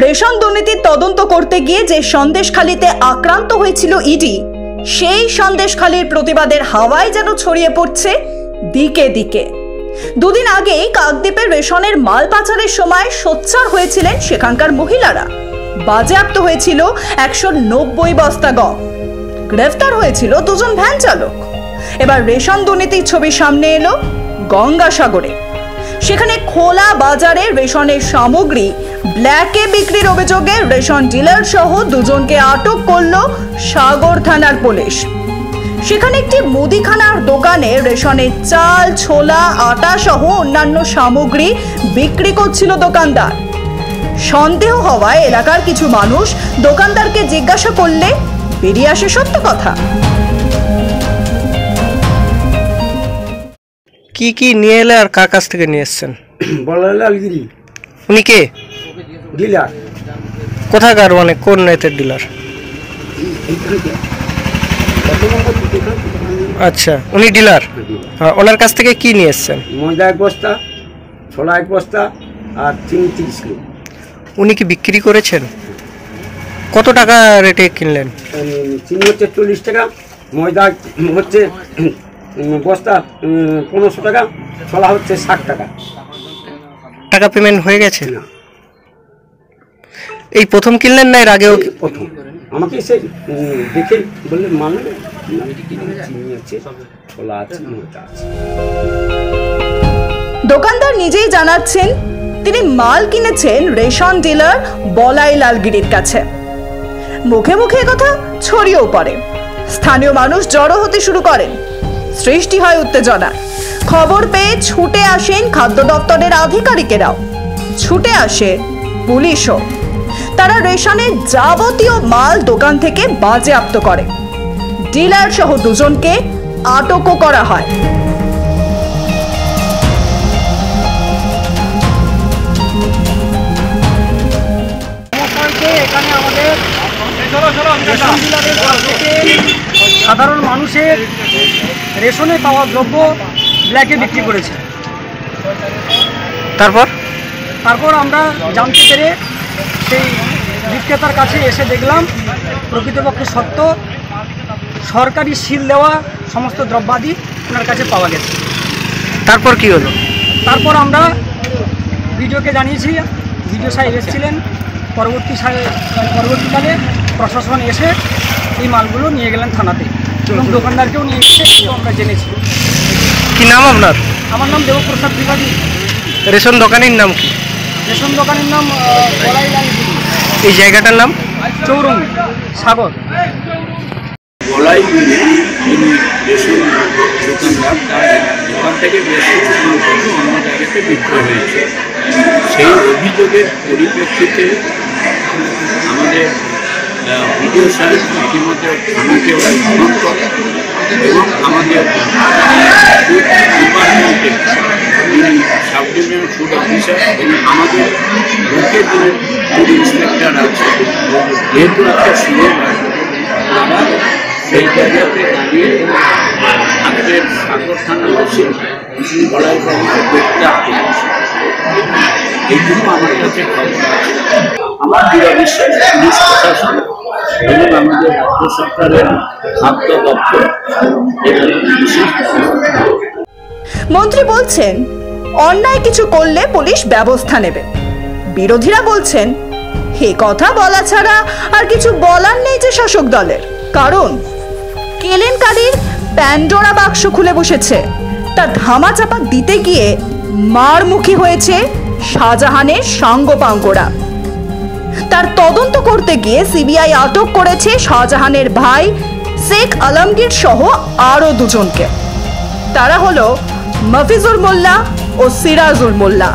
Ration দুর্নীতির তদন্ত করতে গিয়ে যে সন্দেশখালীতে আক্রান্ত হয়েছিল ইডি, সেই সন্দেশখালীর প্রতিবাদের হাওয়ায় যেন ছড়িয়ে পড়ছে দিকে দিকে। দুদিন আগেই কাকদ্বীপের রেশনের মাল পাচারের সময় সোচ্চার হয়েছিলেন সেখানকার মহিলারা। বাজেয়াপ্ত হয়েছিল 190 বস্তা গম, গ্রেফতার হয়েছিল 2 জন ভ্যান চালক। এবার রেশন দুর্নীতির ছবি সামনে এলো গঙ্গাসাগরে। সেখানে খোলা বাজারে রেশনের সামগ্রী ব্ল্যাকে বিক্রির অভিযোগে রেশন ডিলার সহ 2 জনকে আটক করল সাগর থানার পুলিশ। সেখানে একটি মুদিখানার দোকানে রেশনের চাল, ছোলা, আটা সহ অন্যান্য সামগ্রী বিক্রি করছিল দোকানদার। সন্দেহ হওয়ায় এলাকার কিছু মানুষ দোকানদারকে জিজ্ঞাসা করলে বেরিয়ে আসে সত্য কথা। কি কি নিয়ে এলে আর কার কাছ থেকে নিয়ে এসছেন? বলালালগিরি। উনি কে? ডিলার। কোথাকার, মানে কোন নেটের ডিলার? আচ্ছা, উনি ডিলার। হ্যাঁ, ওনার কাছ থেকে কি নিয়ে এসছেন? ময়দা 1 বস্তা, ছোলা 1 বস্তা আর চিনি 30 কিলো। উনি কি বিক্রি করেছেন? কত টাকা রেটে কিনলেন? চিনি হচ্ছে 40 টাকা, ময়দা হচ্ছে বস্তা 1500 টাকা, ছোলা হচ্ছে 60 টাকা। টাকা পেমেন্ট হয়ে গেছে? না, এই প্রথম কিনলেন না এর আগেও? প্রথম। আমাকে এসে দেখে বললেন মানে চিনি আছে, ছোলা আছে, ময়দা আছে। দোকানদার নিজেই জানাচ্ছেন তিনি মাল কিনেছেন রেশন ডিলার বলাই লালগিরির কাছে। মুখে মুখে কথা ছড়িয়েও পড়ে। স্থানীয় মানুষ জড়ো হতে শুরু করেন। সৃষ্টি হয় উত্তেজনা। খবর পেয়ে ছুটে আসেন খাদ্য দপ্তরের আধিকারিকেরাও, ছুটে আসে পুলিশও। তারা রেশনের যাবতীয় মাল দোকান থেকে বাজেয়াপ্ত করে। ডিলার সহ 2 জনকে আটকও করা হয়। এখানে আমাদের সাধারণ মানুষের রেশনে পাওয়া দ্রব্য ব্ল্যাকে বিক্রি করেছে। তারপর আমরা জানতে পেরে সেই বিক্রেতার কাছে এসে দেখলাম প্রকৃতপক্ষে সত্য, সরকারি সিল দেওয়া সমস্ত দ্রব্যাদি ওনার কাছে পাওয়া গেছে। তারপর কি হলো? তারপর আমরা ভিডিওকে জানিয়েছি, ভিডিও সাহেব এসেছিলেন। পরবর্তীকালে প্রশাসন এসে এই মালগুলো নিয়ে গেলেন থানাতে এবং দোকানদারকেও নিয়ে গেছে, এটাও আমরা জেনেছি। কি নাম আপনার? আমার নাম দেবপ্রসাদ ত্রিপাঠী। রেশন দোকানের নাম কি? রেশন দোকানের নাম বলাই লালগিরি। এই জায়গাটার নাম? চৌরঙ্গি, সাগর। বলাইগিরি রেশন দোকানদার, তার দোকান থেকে বেশ কিছু মালপত্র অন্য জায়গাতে বিক্রয় হয়েছে। সেই অভিযোগের পরিপ্রেক্ষিতে আমাদের ভিডিও সাহেব ইতিমধ্যে থানাকে ফোন করে এবং আমাদের ফুড ডিপার্টমেন্টে সাব ডিভিশনাল ফুড অফিসার এবং আমাদের বুকের দিনের ফুড ইন্সপেক্টর আছে, যেহেতু একটা সুযোগ তারা সেই জায়গাতে দাঁড়িয়ে আমাদের সাগর থানা বসে বলাই বাড়িতে দেখতে আসতে গেছে। এই জন্য আমার কাছে খবর আছে। আমার দৃঢ় বিশ্বাস পুলিশ প্রশাসন এবং আমাদের রাজ্য সরকারের খাদ্য দপ্তর মন্ত্রী বলছেন অন্যায় কিছু করলে পুলিশ ব্যবস্থা নেবে। বিরোধীরা বলছেন এ কথা বলা ছাড়া আর কিছু বলার নেই যে শাসক দলের, কারণ কেলেঙ্কারির প্যান্ডোরা বাক্স খুলে বসেছে। তা ধামাচাপা দিতে গিয়ে মারমুখী হয়েছে শাহজাহানের সাঙ্গপাঙ্গরা। তার তদন্ত করতে গিয়ে সিবিআই আটক করেছে শাহজাহানের ভাই শেখ আলমগীর সহ আরো 2 জনকে। তারা হলো মফিজুর মোল্লা ও সিরাজুল মোল্লা।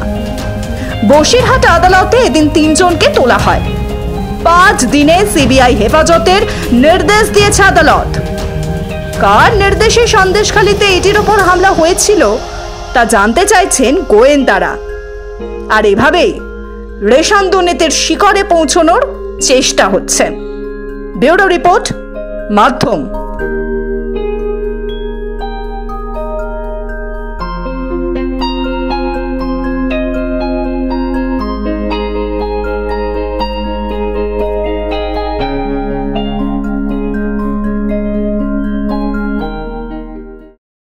বসিরহাট আদালতে এদিন 3 জনকে তোলা হয়। 5 দিনে সিবিআই হেফাজতের নির্দেশ দিয়েছে আদালত। কার নির্দেশে সন্দেশখালীতে ইডির উপর হামলা হয়েছিল তা জানতে চাইছেন গোয়েন্দারা। আর এভাবেই রেশন দুর্নীতির শিখরে পৌঁছানোর চেষ্টা হচ্ছে। ব্যুরো রিপোর্ট, মাধ্যম।